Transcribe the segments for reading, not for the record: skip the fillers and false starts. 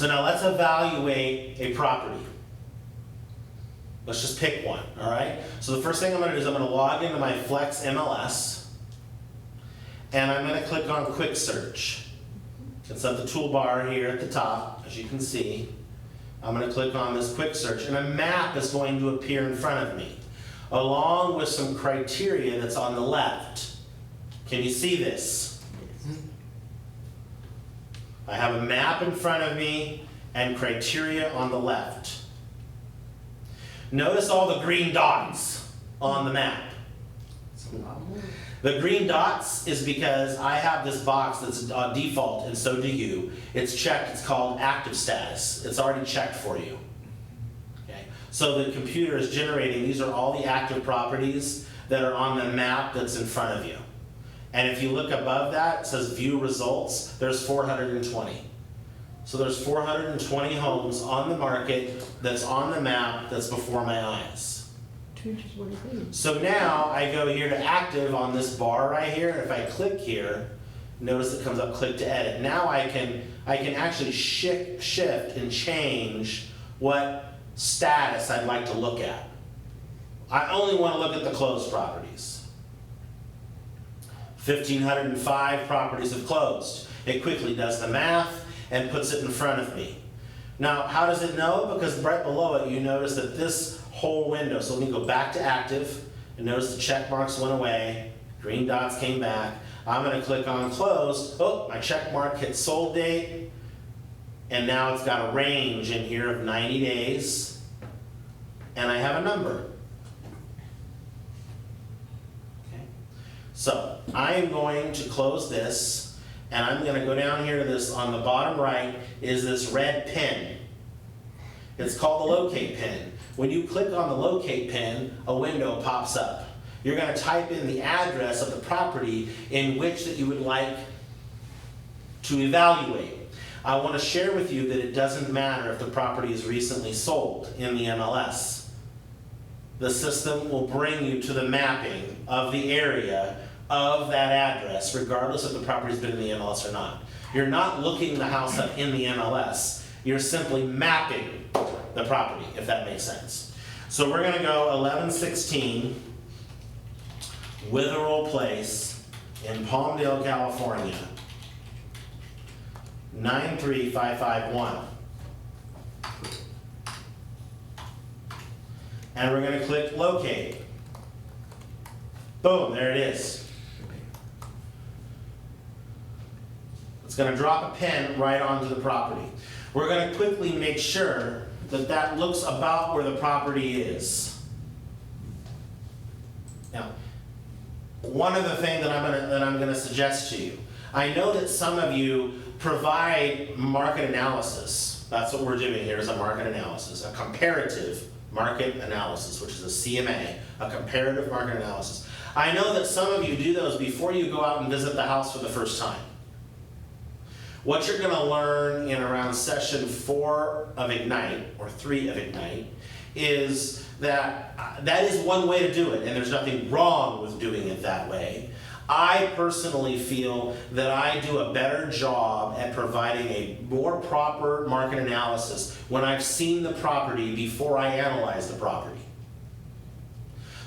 So now let's evaluate a property. Let's just pick one, all right? So the first thing I'm going to do is I'm going to log into my Flex MLS, and I'm going to click on Quick Search. It's at the toolbar here at the top, as you can see. I'm going to click on this Quick Search, and a map is going to appear in front of me, along with some criteria that's on the left. Can you see this? I have a map in front of me and criteria on the left. Notice all the green dots on the map. The green dots is because I have this box that's default, and so do you. It's checked, it's called active status. It's already checked for you. Okay? So the computer is generating, these are all the active properties that are on the map that's in front of you. And if you look above that, it says view results, there's 420. So there's 420 homes on the market that's on the map that's before my eyes. So now I go here to active on this bar right here. If I click here, notice it comes up click to edit. Now I can actually shift and change what status I'd like to look at. I only want to look at the closed properties. 1,505 properties have closed. It quickly does the math and puts it in front of me. Now, how does it know? Because right below it, you notice that this whole window, so let me go back to active, and notice the check marks went away, green dots came back. I'm going to click on close. Oh, my check mark hit sold date, and now it's got a range in here of 90 days, and I have a number. Okay. So I am going to close this. And I'm going to go down here to this, on the bottom right is this red pin. It's called the locate pin. When you click on the locate pin, a window pops up. You're going to type in the address of the property in which that you would like to evaluate. I want to share with you that it doesn't matter if the property is recently sold in the MLS. The system will bring you to the mapping of the area of that address, regardless if the property's been in the MLS or not. You're not looking the house up in the MLS. You're simply mapping the property, if that makes sense. So we're going to go 1116 Witherell Place in Palmdale, California, 93551. And we're going to click locate. Boom, there it is. It's going to drop a pin right onto the property. We're going to quickly make sure that that looks about where the property is. Now, one other thing that I'm going to suggest to you. I know that some of you provide market analysis. That's what we're doing here is a market analysis, a comparative market analysis, which is a CMA, a comparative market analysis. I know that some of you do those before you go out and visit the house for the first time. What you're going to learn in around session 4 of Ignite, or 3 of Ignite, is that that is one way to do it, and there's nothing wrong with doing it that way. I personally feel that I do a better job at providing a more proper market analysis when I've seen the property before I analyze the property.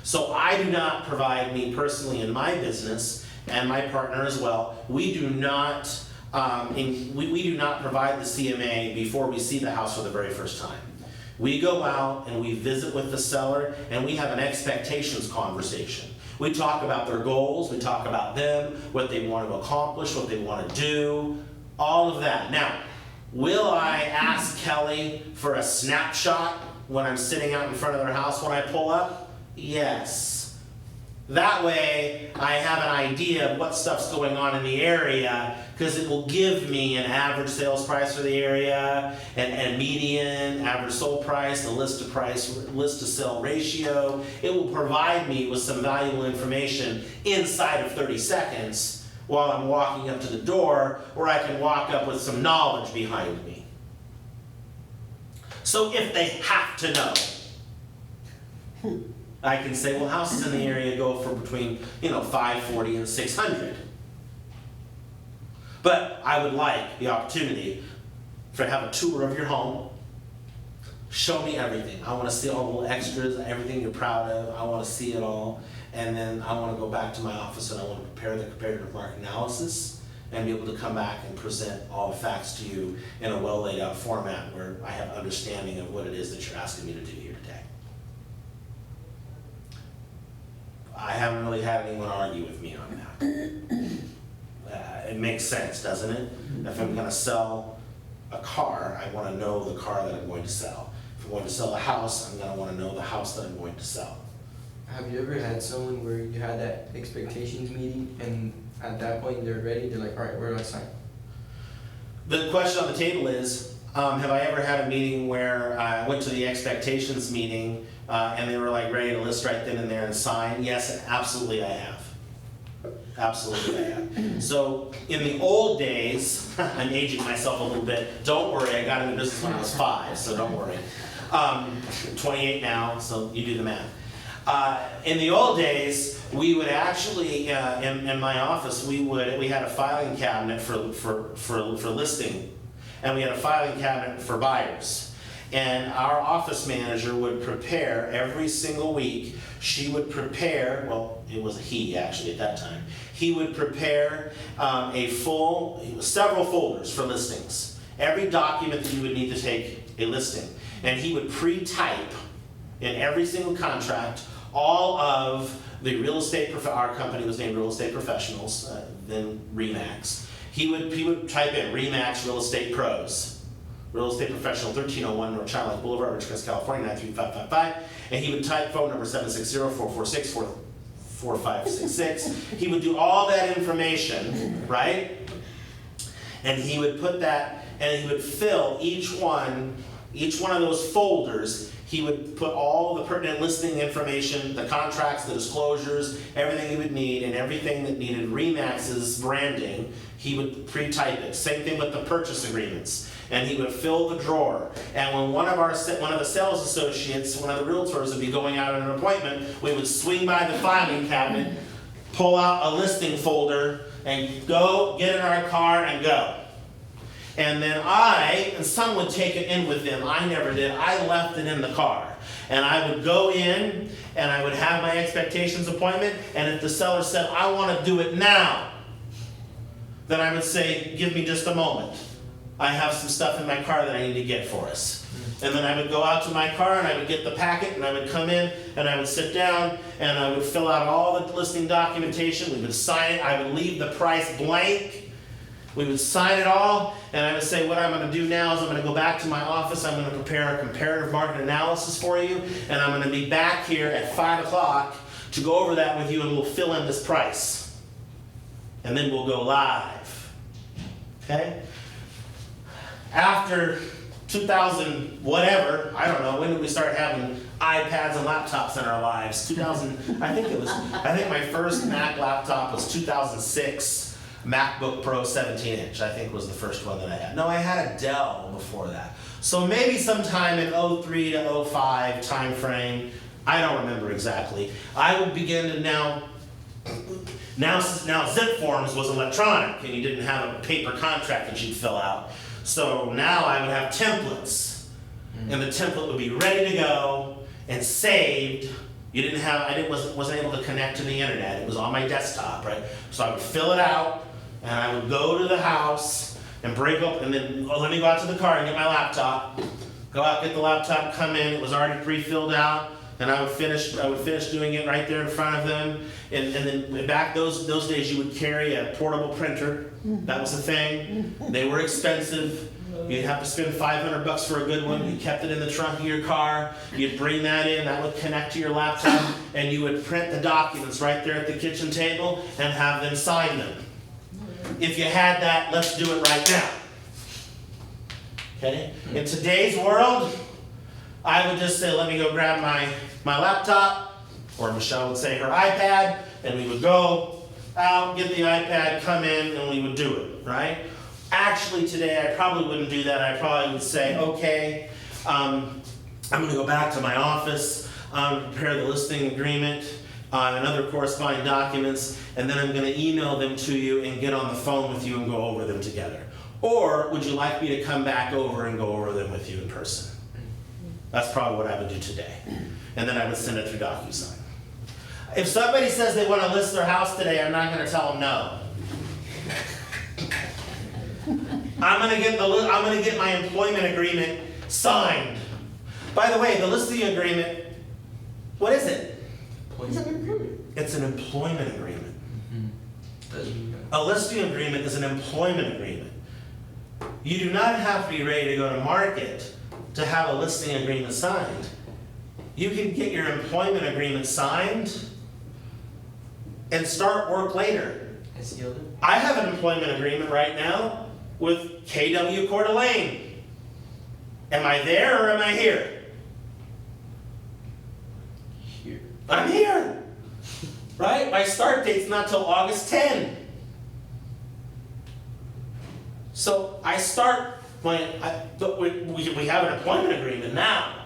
So I do not provide, me personally in my business, and my partner as well, we do not we do not provide the CMA before we see the house for the very first time. We go out and we visit with the seller and we have an expectations conversation. We talk about their goals, we talk about them, what they want to accomplish, what they want to do, all of that. Now, will I ask Kelly for a snapshot when I'm sitting out in front of their house when I pull up? Yes. That way, I have an idea of what stuff's going on in the area, because it will give me an average sales price for the area, and median, average sold price, the list to sell ratio. It will provide me with some valuable information inside of 30 seconds while I'm walking up to the door, or I can walk up with some knowledge behind me. So if they have to know, I can say, well, houses in the area go for between, $540 and $600. But I would like the opportunity have a tour of your home. Show me everything. I want to see all the little extras, everything you're proud of. I want to see it all. And then I want to go back to my office and I want to prepare the comparative market analysis and be able to come back and present all the facts to you in a well laid out format where I have understanding of what it is that you're asking me to do here today. I haven't really had anyone argue with me on that. It makes sense, doesn't it? If I'm going to sell a car, I want to know the car that I'm going to sell. If I'm going to sell a house, I'm going to want to know the house that I'm going to sell. Have you ever had someone where you had that expectations meeting and at that point they're ready, they're like, all right, where do I sign? The question on the table is, have I ever had a meeting where I went to the expectations meeting and they were like ready to list right then and there and sign? Yes, absolutely I have. Absolutely I have. So in the old days, I'm aging myself a little bit. Don't worry, I got into business when I was 5, so don't worry. 28 now, so you do the math. In the old days, we would actually, in my office, we had a filing cabinet for listing, and we had a filing cabinet for buyers. And our office manager would prepare every single week. She would prepare, well, it was a he actually at that time. He would prepare several folders for listings. Every document that you would need to take a listing. And he would pre-type in every single contract all of the real estate, our company was named Real Estate Professionals, then RE/MAX. He would type in RE/MAX Real Estate Pros, Real Estate Professional, 1301 North Childlife Boulevard, Ridgecrest, California, 93555, and he would type phone number 760-446-4566. He would do all that information, right? And he would put that, and he would fill each one of those folders. He would put all the pertinent listing information, the contracts, the disclosures, everything he would need, and everything that needed RE/MAX's branding, he would pre-type it. Same thing with the purchase agreements. And he would fill the drawer. And when one of the sales associates, one of the realtors would be going out on an appointment, we would swing by the filing cabinet, pull out a listing folder, and go get in our car and go. And then and some would take it in with them. I never did. I left it in the car. And I would go in and I would have my expectations appointment. And if the seller said, I want to do it now, then I would say, give me just a moment. I have some stuff in my car that I need to get for us. And then I would go out to my car and I would get the packet and I would come in and I would sit down and I would fill out all the listing documentation. We would sign it. I would leave the price blank. We would sign it all, and I would say, what I'm going to do now is I'm going to go back to my office, I'm going to prepare a comparative market analysis for you, and I'm going to be back here at 5 o'clock to go over that with you, and we'll fill in this price. And then we'll go live. Okay? After 2000 whatever, I don't know, when did we start having iPads and laptops in our lives? I think my first Mac laptop was 2006. MacBook Pro 17-inch, I think was the first one that I had. No, I had a Dell before that. So maybe sometime in 03 to 05 time frame, I don't remember exactly, I would begin to now zip forms was electronic and you didn't have a paper contract that you'd fill out. So now I would have templates and the template would be ready to go and saved. I wasn't able to connect to the internet. It was on my desktop, right? So I would fill it out and I would go to the house and break up, and then let me go out to the car and get my laptop. Go out, get the laptop, come in. It was already pre-filled out, and I would finish doing it right there in front of them. And then back those days, you would carry a portable printer. That was the thing. They were expensive. You'd have to spend $500 for a good one. You kept it in the trunk of your car. You'd bring that in. That would connect to your laptop, and you would print the documents right there at the kitchen table and have them sign them. If you had that, let's do it right now. Okay? In today's world, I would just say, let me go grab my laptop, or Michelle would say her iPad, and we would go out, get the iPad, come in, and we would do it, right? Actually, today, I probably wouldn't do that. I probably would say, okay, I'm going to go back to my office, prepare the listing agreement, and other corresponding documents, and then I'm going to email them to you and get on the phone with you and go over them together. Or would you like me to come back over and go over them with you in person? That's probably what I would do today. And then I would send it through DocuSign. If somebody says they want to list their house today, I'm not going to tell them no. I'm going to get my employment agreement signed. By the way, the listing agreement, what is it? It's an employment agreement. A listing agreement is an employment agreement. You do not have to be ready to go to market to have a listing agreement signed. You can get your employment agreement signed and start work later. I have an employment agreement right now with KW Coeur d'Alene. Am I there or am I here? Here. I'm here. Right? My start date's not till August 10. So I start when we have an employment agreement now.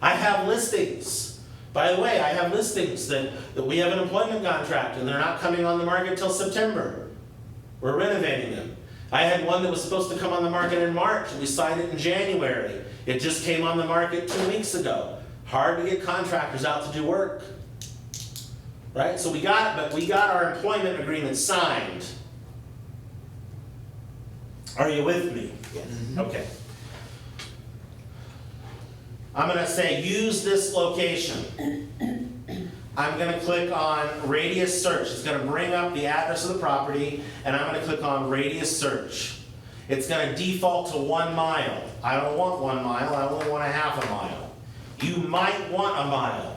I have listings. By the way, I have listings that we have an employment contract and they're not coming on the market till September. We're renovating them. I had one that was supposed to come on the market in March. We signed it in January. It just came on the market 2 weeks ago. Hard to get contractors out to do work. Right? So we got our employment agreement signed. Are you with me? Yes. Okay. I'm going to say use this location. I'm going to click on radius search. It's going to bring up the address of the property, and I'm going to click on radius search. It's going to default to 1 mile. I don't want 1 mile, I only want a half a mile. You might want a mile.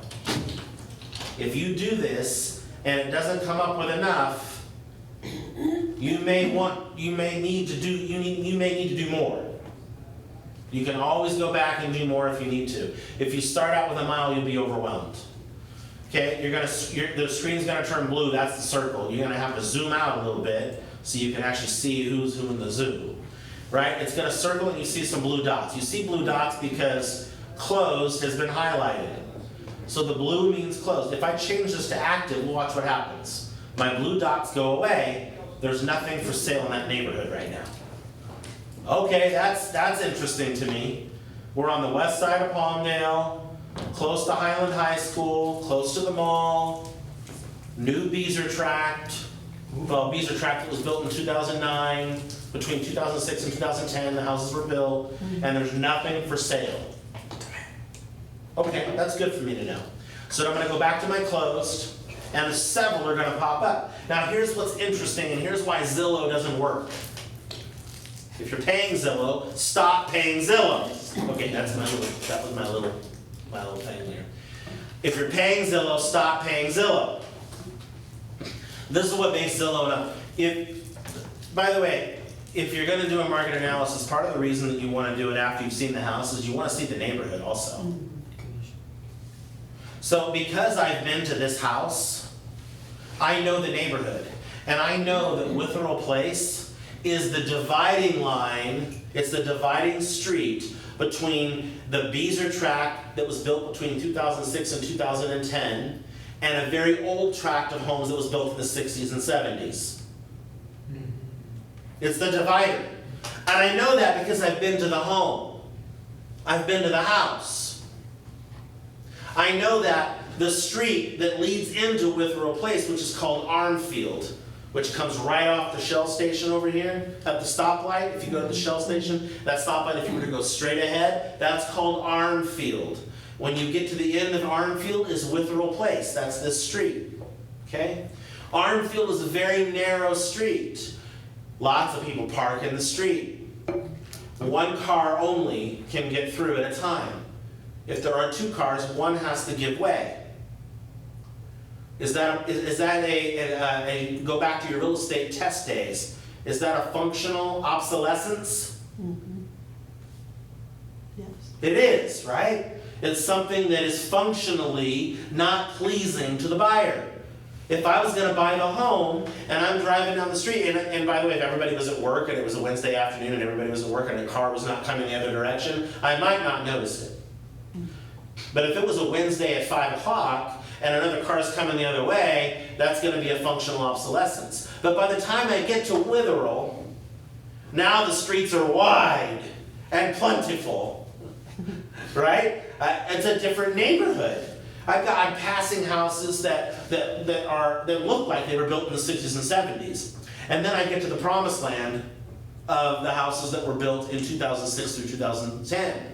If you do this and it doesn't come up with enough, you may need to do more. You can always go back and do more if you need to. If you start out with a mile, you'll be overwhelmed. Okay, the screen's gonna turn blue, that's the circle. You're gonna have to zoom out a little bit so you can actually see who's who in the zoo. Right? It's gonna circle and you see some blue dots. You see blue dots because closed has been highlighted. So the blue means closed. If I change this to active, we'll watch what happens. My blue dots go away. There's nothing for sale in that neighborhood right now. Okay, that's interesting to me. We're on the west side of Palmdale, close to Highland High School, close to the mall, new Beezer Tract. Well, Beezer Tract was built in 2009. Between 2006 and 2010, the houses were built, and there's nothing for sale. Okay, that's good for me to know. So I'm going to go back to my closed, and several are going to pop up. Now here's what's interesting, and here's why Zillow doesn't work. If you're paying Zillow, stop paying Zillow. Okay, that was my little thing there. If you're paying Zillow, stop paying Zillow. This is what makes Zillow enough. By the way, if you're going to do a market analysis, part of the reason that you want to do it after you've seen the house is you want to see the neighborhood also. So because I've been to this house, I know the neighborhood. And I know that Witherell Place is the dividing line, it's the dividing street between the Beezer Tract that was built between 2006 and 2010 and a very old tract of homes that was built in the 60s and 70s. It's the divider. And I know that because I've been to the home. I've been to the house. I know that the street that leads into Witherell Place, which is called Armfield, which comes right off the Shell station over here at the stoplight. If you go to the Shell station, that stoplight, if you were to go straight ahead, that's called Armfield. When you get to the end of Armfield is Witherell Place. That's this street. Okay? Armfield is a very narrow street. Lots of people park in the street. 1 car only can get through at a time. If there are 2 cars, one has to give way. Is that a go back to your real estate test days, is that a functional obsolescence? Mm-hmm. Yes. It is, right? It's something that is functionally not pleasing to the buyer. If I was going to buy the home and I'm driving down the street, and by the way, if everybody was at work and it was a Wednesday afternoon and everybody was at work and the car was not coming the other direction, I might not notice it. But if it was a Wednesday at 5 o'clock and another car is coming the other way, that's going to be a functional obsolescence. But by the time I get to Witherell, Now the streets are wide and plentiful, right? It's a different neighborhood. I'm passing houses that look like they were built in the 60s and 70s. And then I get to the promised land of the houses that were built in 2006 through 2010.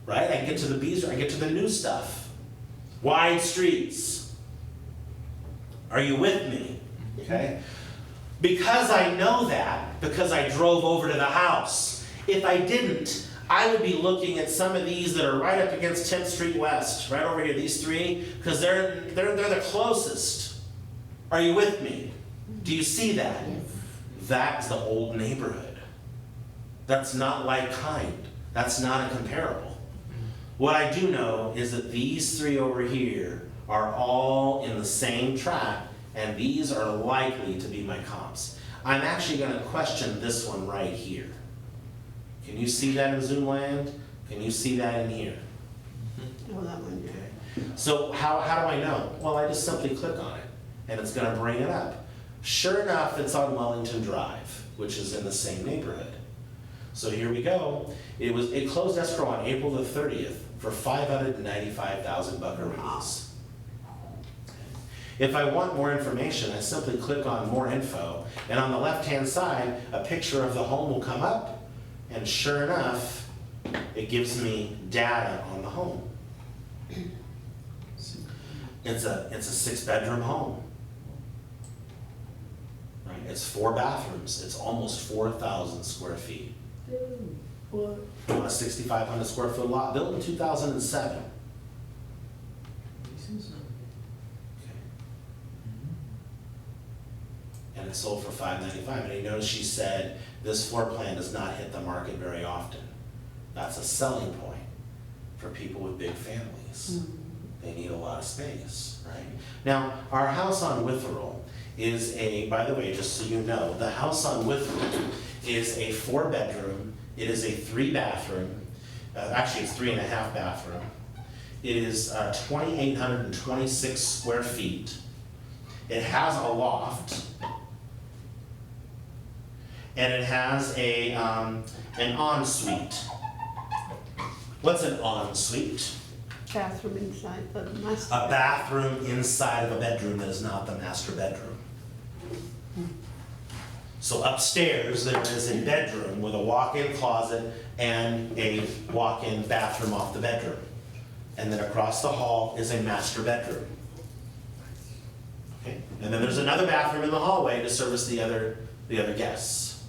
Right? I get to the bees, I get to the new stuff. Wide streets. Are you with me? Okay? Because I know that, because I drove over to the house. If I didn't, I would be looking at some of these that are right up against 10th Street West, right over here, these three, because they're the closest. Are you with me? Do you see that? Yes. That's the old neighborhood. That's not like kind. That's not a comparable. What I do know is that these three over here are all in the same track, and these are likely to be my comps. I'm actually going to question this one right here. Can you see that in Zoom land? Can you see that in here? Oh, that one, yeah. Okay. So how do I know? Well, I just simply click on it, and it's going to bring it up. Sure enough, it's on Wellington Drive, which is in the same neighborhood. So here we go. It closed escrow on April the 30th for 595,000 buckaroos. If I want more information, I simply click on more info, and on the left-hand side, a picture of the home will come up, and sure enough, it gives me data on the home. It's a 6-bedroom home. Right? It's 4 bathrooms. It's almost 4,000 square feet. What? On a 6,500 square foot lot, built in 2007. And it sold for $595. And you notice she said this floor plan does not hit the market very often. That's a selling point for people with big families. They need a lot of space, right? Now, our house on Witherell is by the way, just so you know, the house on Witherell is a 4-bedroom. It is a 3-bathroom. Actually, it's 3.5 bathroom. It is 2,826 square feet. It has a loft. And it has an ensuite. What's an ensuite? Bathroom inside the master. A bathroom inside of a bedroom that is not the master bedroom. So upstairs, there is a bedroom with a walk-in closet and a walk-in bathroom off the bedroom. And then across the hall is a master bedroom. Okay? And then there's another bathroom in the hallway to service the other guests.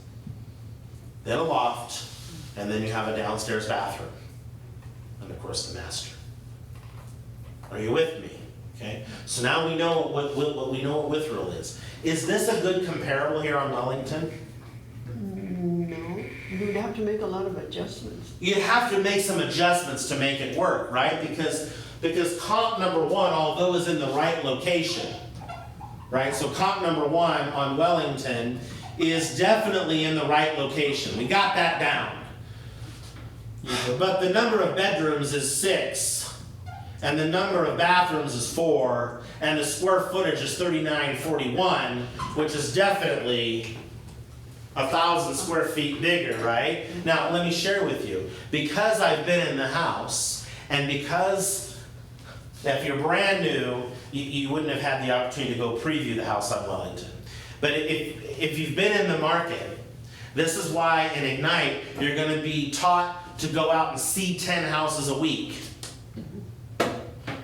Then a loft, and then you have a downstairs bathroom. And of course the master. Are you with me? Okay? So now we know what we know what Witherell is. Is this a good comparable here on Wellington? No, you'd have to make a lot of adjustments. You have to make some adjustments to make it work, right? Because comp number 1, although is in the right location, right? So comp number 1 on Wellington is definitely in the right location. We got that down. But the number of bedrooms is 6. And the number of bathrooms is 4, and the square footage is 3941, which is definitely 1,000 square feet bigger, right? Now, let me share with you. Because I've been in the house, and because if you're brand new, you wouldn't have had the opportunity to go preview the house on Wellington. But if you've been in the market, this is why in Ignite, you're going to be taught to go out and see 10 houses a week.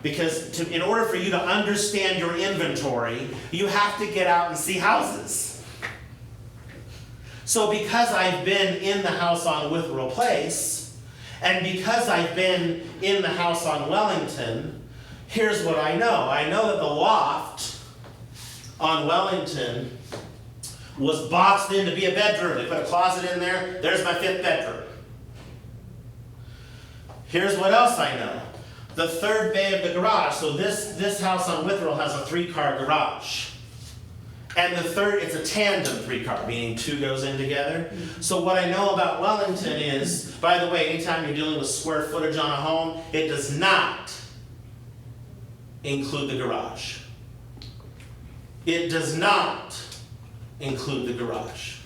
Because in order for you to understand your inventory, you have to get out and see houses. So because I've been in the house on Witherell Place, and because I've been in the house on Wellington, here's what I know. I know that the loft on Wellington was boxed in to be a bedroom. They put a closet in there. There's my 5th bedroom. Here's what else I know. The 3rd bay of the garage. So this house on Witherell has a 3-car garage. And the 3rd, it's a tandem 3-car, meaning 2 goes in together. So what I know about Wellington is, by the way, anytime you're dealing with square footage on a home, it does not include the garage. It does not include the garage.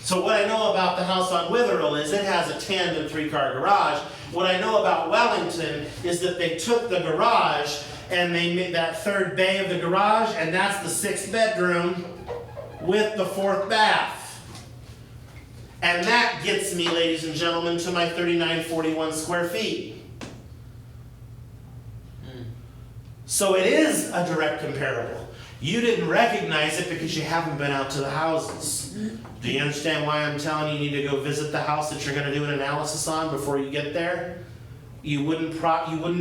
So what I know about the house on Witherell is it has a tandem 3-car garage. What I know about Wellington is that they took the garage and they made that 3rd bay of the garage, and that's the 6th bedroom with the 4th bath. And that gets me, ladies and gentlemen, to my 3941 square feet. So it is a direct comparable. You didn't recognize it because you haven't been out to the houses. Do you understand why I'm telling you need to go visit the house that you're going to do an analysis on before you get there? You wouldn't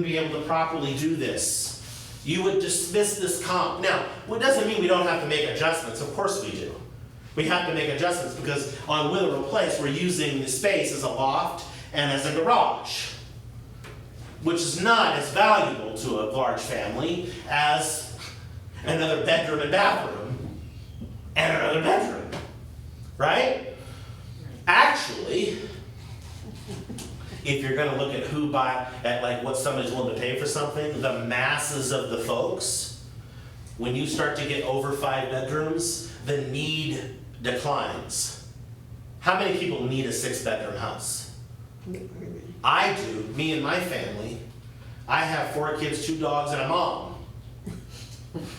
be able to properly do this. You would dismiss this comp. Now, it doesn't mean we don't have to make adjustments. Of course we do. We have to make adjustments because on Witherell Place we're using the space as a loft and as a garage, which is not as valuable to a large family as another bedroom and bathroom and another bedroom, right? Actually, if you're going to look at like what somebody's willing to pay for something, the masses of the folks, when you start to get over 5 bedrooms, the need declines. How many people need a 6-bedroom house? I do. Me and my family. I have 4 kids, 2 dogs, and a mom.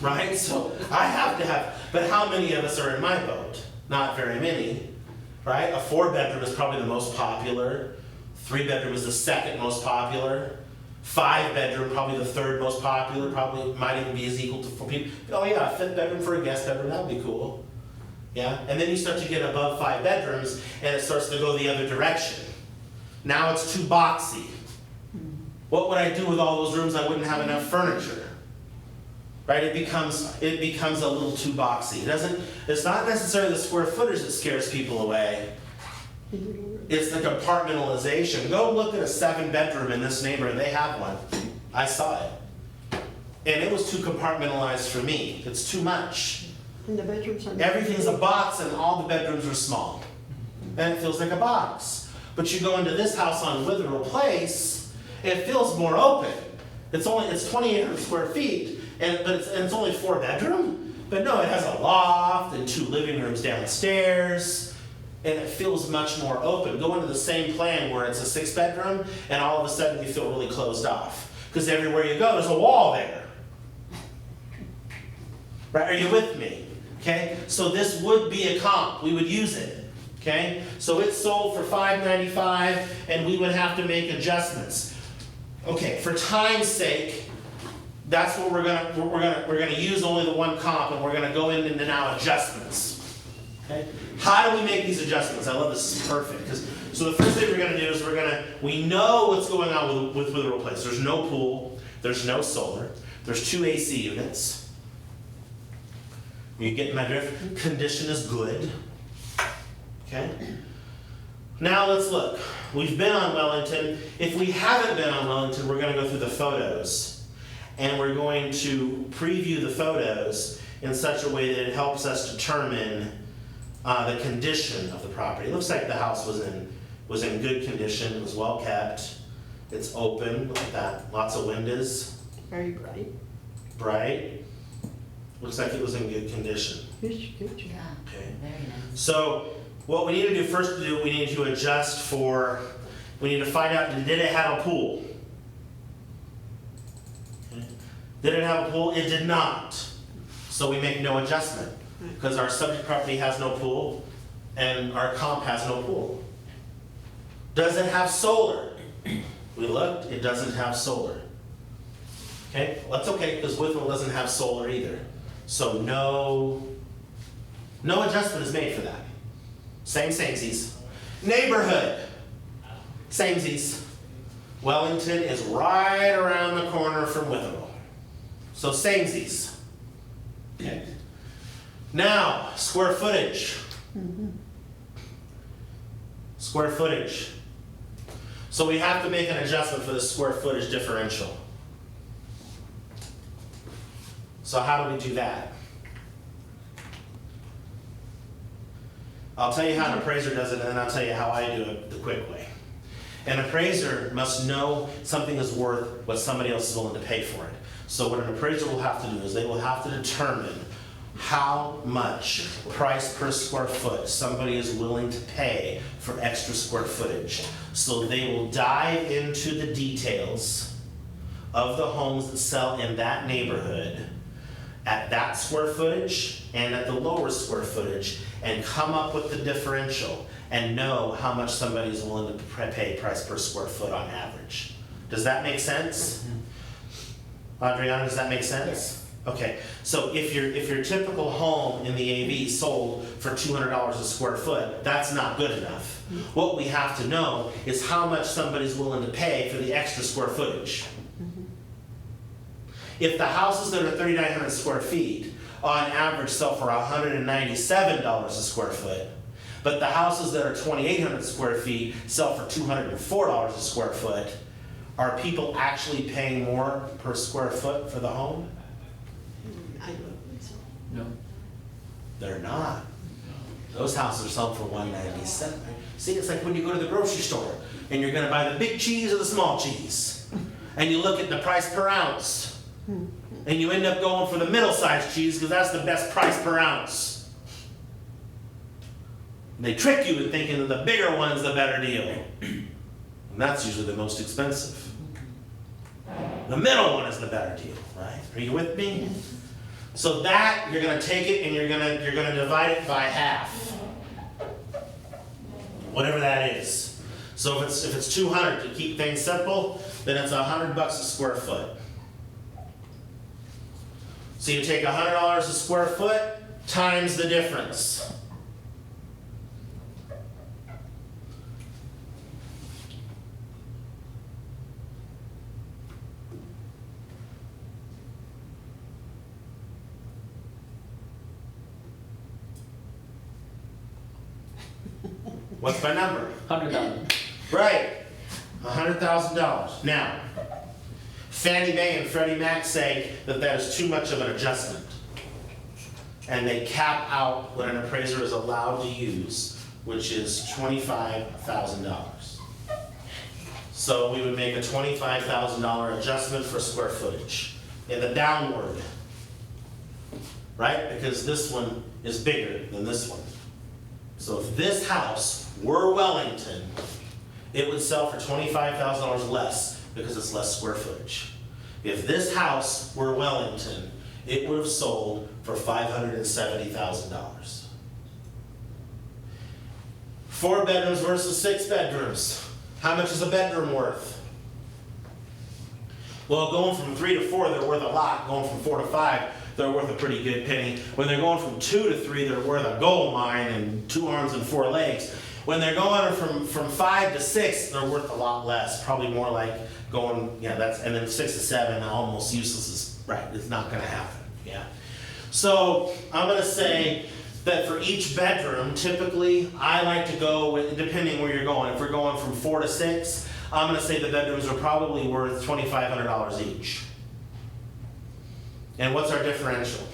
Right? So I have to have, but how many of us are in my boat? Not very many. Right? A 4-bedroom is probably the most popular. 3-bedroom is the 2nd most popular. 5-bedroom, probably the 3rd most popular. Probably might even be as equal to 4 people. Oh yeah, a 5th bedroom for a guest bedroom, that would be cool. Yeah? And then you start to get above 5 bedrooms and it starts to go the other direction. Now it's too boxy. What would I do with all those rooms? I wouldn't have enough furniture. Right? It becomes a little too boxy. It's not necessarily the square footage that scares people away. It's the compartmentalization. Go look at a 7-bedroom in this neighborhood. They have one. I saw it. And it was too compartmentalized for me. It's too much. And the bedrooms are... Everything's a box and all the bedrooms are small. And it feels like a box. But you go into this house on Witherell Place, it feels more open. It's 2,800 square feet, but it's only 4-bedroom. But no, it has a loft and 2 living rooms downstairs, and it feels much more open. Go into the same plan where it's a 6-bedroom, and all of a sudden you feel really closed off. Because everywhere you go, there's a wall there. Right? Are you with me? Okay? So this would be a comp. We would use it. Okay? So it's sold for $595, and we would have to make adjustments. Okay, for time's sake, that's what we're gonna use only the one comp, and we're gonna go into now adjustments. Okay? How do we make these adjustments? I love this. This is perfect. So the first thing we're gonna do is we know what's going on with Witherell Place. There's no pool, there's no solar, there's 2 AC units. You get my drift? Condition is good. Okay? Now let's look. We've been on Wellington. If we haven't been on Wellington, we're going to go through the photos. And we're going to preview the photos in such a way that it helps us determine the condition of the property. It looks like the house was in good condition. It was well kept. It's open. Look at that. Lots of windows. Very bright. Bright. Looks like it was in good condition. Good. Yeah, Okay. very nice. So what we need to do first, we need to adjust for, we need to find out, did it have a pool? Okay. Did it have a pool? It did not. So we make no adjustment because our subject property has no pool and our comp has no pool. Does it have solar? We looked, it doesn't have solar. Okay, well, that's okay because Witherell doesn't have solar either. So no adjustment is made for that. Samesies. Neighborhood. Samesies. Wellington is right around the corner from Witherell. So samesies. Okay. Now, square footage. Square footage. So we have to make an adjustment for the square footage differential. So how do we do that? I'll tell you how an appraiser does it, and then I'll tell you how I do it the quick way. An appraiser must know something is worth what somebody else is willing to pay for it. So what an appraiser will have to do is they will have to determine how much price per square foot somebody is willing to pay for extra square footage. So they will dive into the details of the homes that sell in that neighborhood at that square footage and at the lower square footage and come up with the differential and know how much somebody's willing to pay price per square foot on average. Does that make sense? Adriana, does that make sense? Yes. Okay, so if your typical home in the AV sold for $200 a square foot, that's not good enough. What we have to know is how much somebody's willing to pay for the extra square footage. If the houses that are 3,900 square feet on average sell for $197 a square foot, but the houses that are 2,800 square feet sell for $204 a square foot, are people actually paying more per square foot for the home? I don't think so. No. They're not. Those houses are selling for $197. See, it's like when you go to the grocery store and you're gonna buy the big cheese or the small cheese. And you look at the price per ounce. And you end up going for the middle-sized cheese because that's the best price per ounce. They trick you into thinking that the bigger one's the better deal. And that's usually the most expensive. The middle one is the better deal, right? Are you with me? So that, you're gonna take it and you're gonna divide it by half. Whatever that is. So if it's 200 to keep things simple, then it's $100 a square foot. So you take $100 a square foot times the difference. What's my number? 100,000. Right, $100,000. Now, Fannie Mae and Freddie Mac say that that is too much of an adjustment. And they cap out what an appraiser is allowed to use, which is $25,000. So we would make a $25,000 adjustment for square footage in the downward, right? Because this one is bigger than this one. So if this house were Wellington, it would sell for $25,000 less because it's less square footage. If this house were Wellington, it would have sold for $570,000. 4 bedrooms versus 6 bedrooms. How much is a bedroom worth? Well, going from 3 to 4, they're worth a lot. Going from 4 to 5, they're worth a pretty good penny. When they're going from 2 to 3, they're worth a gold mine and 2 arms and 4 legs. When they're going from 5 to 6, they're worth a lot less. Probably more like going, yeah, and then 6 to 7, almost useless is, right, it's not gonna happen, yeah. So I'm gonna say that for each bedroom, typically, I like to go with, depending where you're going, if we're going from 4 to 6, I'm gonna say the bedrooms are probably worth $2,500 each. And what's our differential?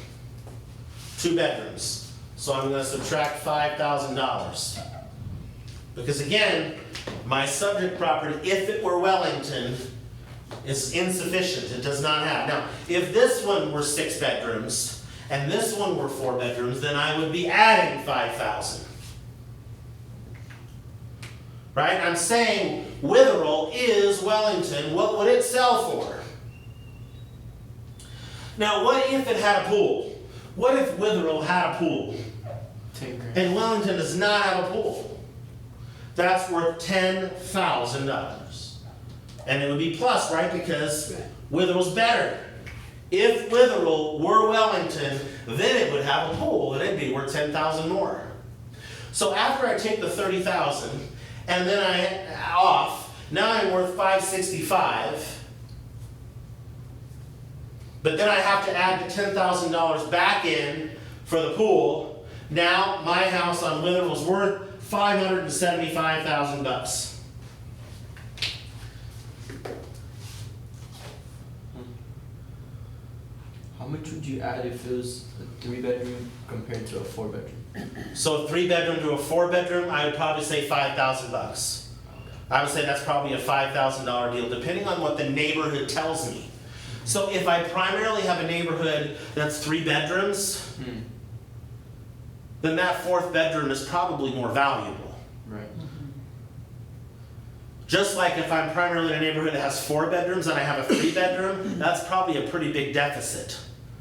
2 bedrooms. So I'm gonna subtract $5,000. Because again, my subject property, if it were Wellington, is insufficient. It does not have. Now, if this one were 6 bedrooms and this one were 4 bedrooms, then I would be adding 5,000. Right? I'm saying Witherell is Wellington. What would it sell for? Now, what if it had a pool? What if Witherell had a pool 10 grand. and Wellington does not have a pool? That's worth $10,000. And it would be plus, right? Because Witherell's better. If Witherell were Wellington, then it would have a pool and it'd be worth $10,000 more. So after I take the $30,000 and then I off, now I'm worth $565. But then I have to add the $10,000 back in for the pool. Now my house on Witherell's worth $575,000. How much would you add if it was a 3-bedroom compared to a 4-bedroom? So a 3-bedroom to a 4-bedroom, I would probably say $5,000. I would say that's probably a $5,000 deal, depending on what the neighborhood tells me. So if I primarily have a neighborhood that's 3 bedrooms, then that fourth bedroom is probably more valuable. Right. Just like if I'm primarily in a neighborhood that has 4 bedrooms and I have a 3-bedroom, that's probably a pretty big deficit,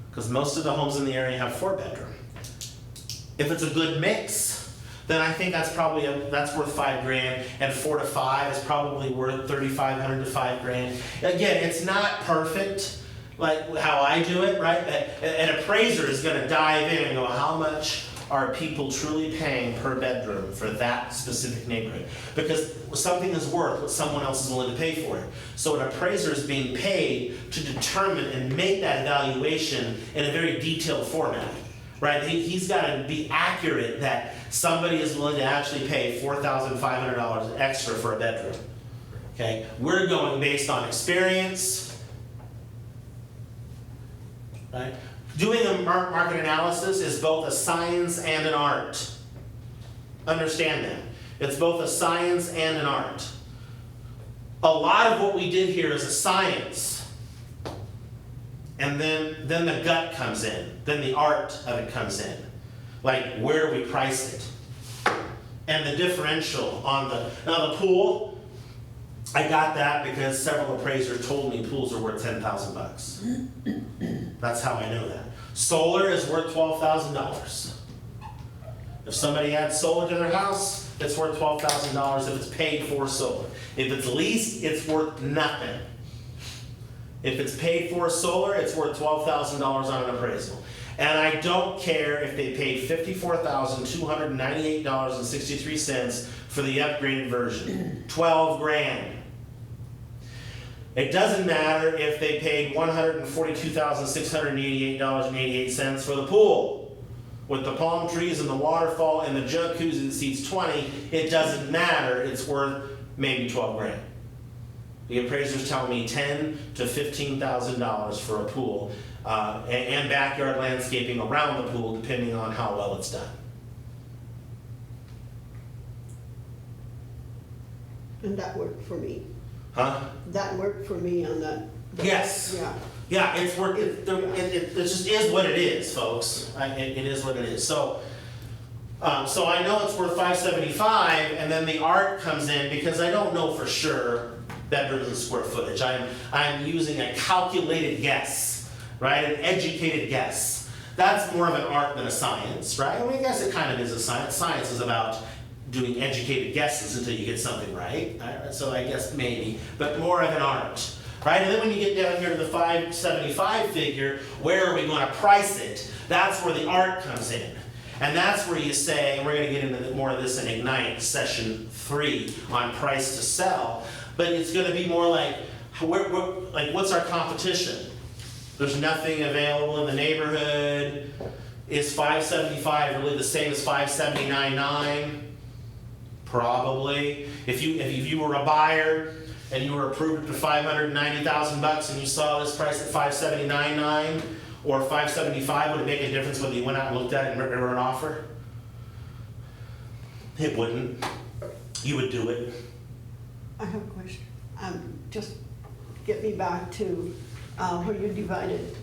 because most of the homes in the area have 4-bedroom. If it's a good mix, then I think that's probably that's worth $5,000, and 4 to 5 is probably worth $3,500 to $5,000. Again, it's not perfect, like how I do it, right? An appraiser is going to dive in and go, how much are people truly paying per bedroom for that specific neighborhood? Because something is worth what someone else is willing to pay for it. So an appraiser is being paid to determine and make that evaluation in a very detailed format, right? He's got to be accurate that somebody is willing to actually pay $4,500 extra for a bedroom. Okay, we're going based on experience, right? Doing a market analysis is both a science and an art. Understand that. It's both a science and an art. A lot of what we did here is a science. And then the gut comes in. Then the art of it comes in. Like, where do we price it? And the differential on now the pool, I got that because several appraisers told me pools are worth $10,000. That's how I know that. Solar is worth $12,000. If somebody adds solar to their house, it's worth $12,000 if it's paid for solar. If it's leased, it's worth nothing. If it's paid for solar, it's worth $12,000 on an appraisal. And I don't care if they paid $54,298.63 for the upgraded version. $12,000. It doesn't matter if they paid $142,688.88 for the pool. With the palm trees and the waterfall and the jacuzzi that seats 20, it doesn't matter. It's worth maybe $12,000. The appraiser's telling me $10,000 to $15,000 for a pool and backyard landscaping around the pool, depending on how well it's done. And that worked for me. Huh? That worked for me on that. Yes. Yeah. Yeah, it's work. It just is what it is, folks. It is what it is. So I know it's worth $575, and then the art comes in because I don't know for sure bedrooms and square footage. I'm using a calculated guess, right? An educated guess. That's more of an art than a science, right? I mean, I guess it kind of is a science. Science is about doing educated guesses until you get something right. So I guess maybe, but more of an art, right? And then when you get down here to the 575 figure, where are we going to price it? That's where the art comes in. And that's where you say, and we're going to get into more of this in Ignite session 3 on price to sell, but it's going to be more like, what's our competition? There's nothing available in the neighborhood. Is 575 really the same as 579.9? Probably. If you were a buyer and you were approved for $590,000 and you saw this price at 579.9 or 575, would it make a difference whether you went out and looked at it and were an offer? It wouldn't. You would do it. I have a question. Just get me back to where you divided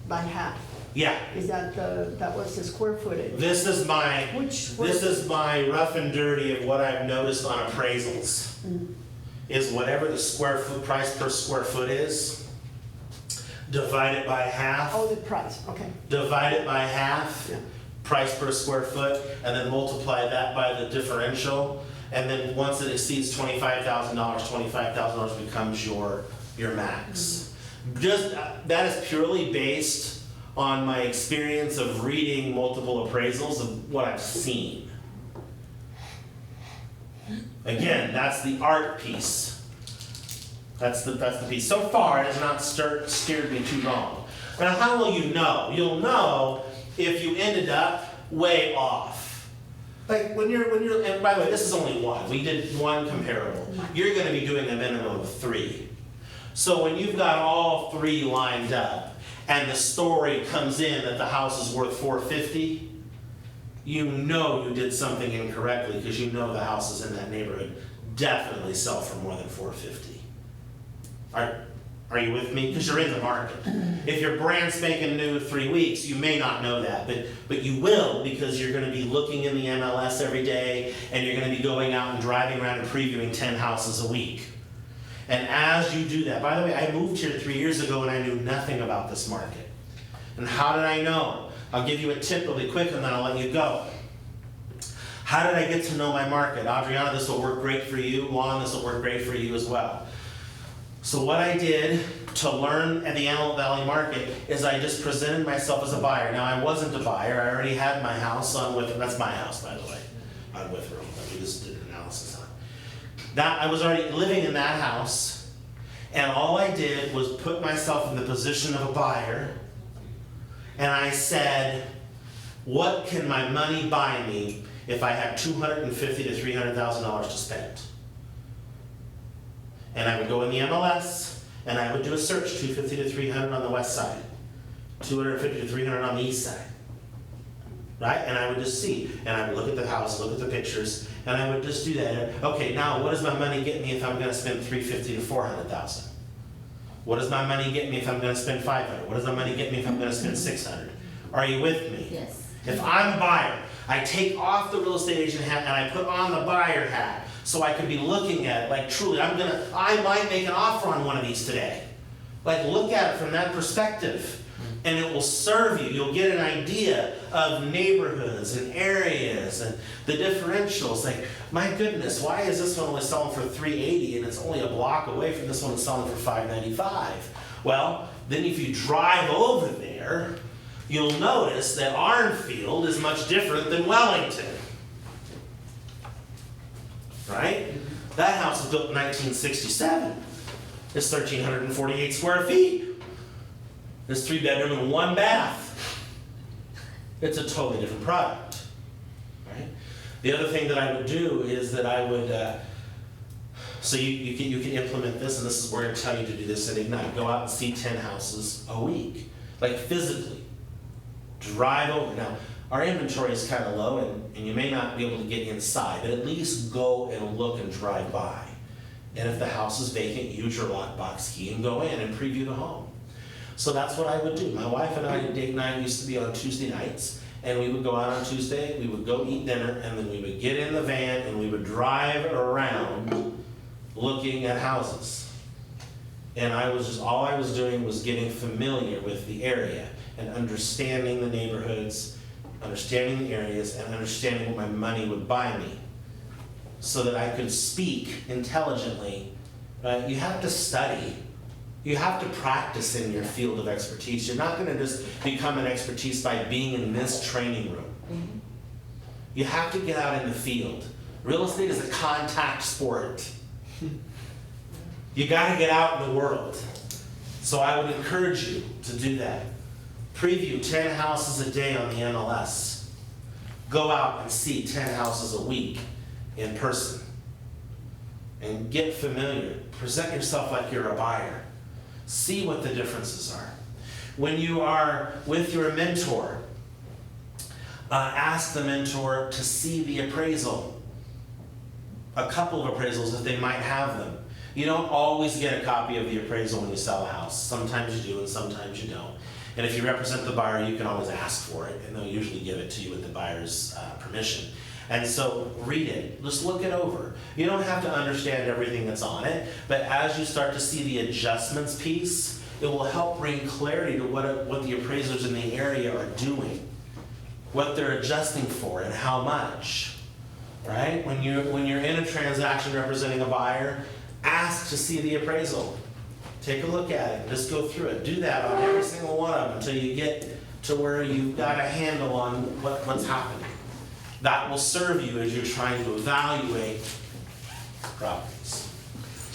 by half. Yeah. Is that that was the square footage? This is my Which rough and dirty of what I've noticed on appraisals. Is whatever the square foot price per square foot is, divide it by half. Oh, the price, okay. Divide it by half, Yeah. price per square foot, and then multiply that by the differential. And then once it exceeds $25,000 becomes your max. Just that is purely based on my experience of reading multiple appraisals of what I've seen. Again, that's the art piece. That's the piece. So far, it has not steered me too wrong. Now, how will you know? You'll know if you ended up way off. Like when you're, and by the way, this is only one. We did one comparable. You're going to be doing a minimum of 3. So when you've got all 3 lined up, and the story comes in that the house is worth $450, you know you did something incorrectly because you know the houses in that neighborhood definitely sell for more than $450. Are you with me? Because you're in the market. If you're brand spanking new 3 weeks, you may not know that, but you will, because you're going to be looking in the MLS every day, and you're going to be going out and driving around and previewing 10 houses a week. And as you do that, by the way, I moved here 3 years ago and I knew nothing about this market. And how did I know? I'll give you a tip really quick and then I'll let you go. How did I get to know my market? Adriana, this will work great for you. Juan, this will work great for you as well. So what I did to learn at the Antelope Valley market is I just presented myself as a buyer. Now I wasn't a buyer. I already had my house on Withrow. That's my house, by the way, on Withrow that we just did an analysis on. That I was already living in that house, and all I did was put myself in the position of a buyer, and I said, what can my money buy me if I had $250,000 to $300,000 to spend? And I would go in the MLS, and I would do a search, 250 to 300 on the west side, 250 to 300 on the east side, right? And I would just see, and I would look at the house, look at the pictures, and I would just do that. Okay, now what does my money get me if I'm going to spend 350 to 400,000? What does my money get me if I'm going to spend 500? What does my money get me if I'm going to spend 600? Are you with me? Yes. If I'm a buyer, I take off the real estate agent hat and I put on the buyer hat. So I could be looking at it like, truly, I might make an offer on one of these today. Like, look at it from that perspective, and it will serve you. You'll get an idea of neighborhoods and areas and the differentials. Like, my goodness, why is this one only selling for $380 and it's only a block away from this one that's selling for $595? Well, then if you drive over there, you'll notice that Arnfield is much different than Wellington. Right? That house was built in 1967. It's 1,348 square feet. It's 3 bedroom and 1 bath. It's a totally different product. Right? The other thing that I would do is that I would, so you can implement this, and this is where I tell you to do this at Ignite. Go out and see 10 houses a week. Like physically. Drive over. Now, our inventory is kind of low, and you may not be able to get inside, but at least go and look and drive by. And if the house is vacant, use your lockbox key and go in and preview the home. So that's what I would do. My wife and I at date night used to be on Tuesday nights, and we would go out on Tuesday, we would go eat dinner, and then we would get in the van and we would drive around looking at houses. And all I was doing was getting familiar with the area and understanding the neighborhoods, understanding the areas, and understanding what my money would buy me so that I could speak intelligently. You have to study. You have to practice in your field of expertise. You're not going to just become an expertise by being in this training room. Mm-hmm. You have to get out in the field. Real estate is a contact sport. You got to get out in the world. So I would encourage you to do that. Preview 10 houses a day on the MLS. Go out and see 10 houses a week in person. And get familiar. Present yourself like you're a buyer. See what the differences are. When you are with your mentor, ask the mentor to see the appraisal. A couple of appraisals if they might have them. You don't always get a copy of the appraisal when you sell a house. Sometimes you do and sometimes you don't. And if you represent the buyer, you can always ask for it, and they'll usually give it to you with the buyer's permission. And so read it, just look it over. You don't have to understand everything that's on it, but as you start to see the adjustments piece, it will help bring clarity to what the appraisers in the area are doing, what they're adjusting for and how much, right? When you're in a transaction representing a buyer, ask to see the appraisal. Take a look at it, just go through it. Do that on every single one of them until you get to where you've got a handle on what's happening. That will serve you as you're trying to evaluate properties.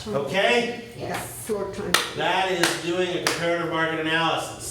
Okay? Yes. Short time. That is doing a comparative market analysis.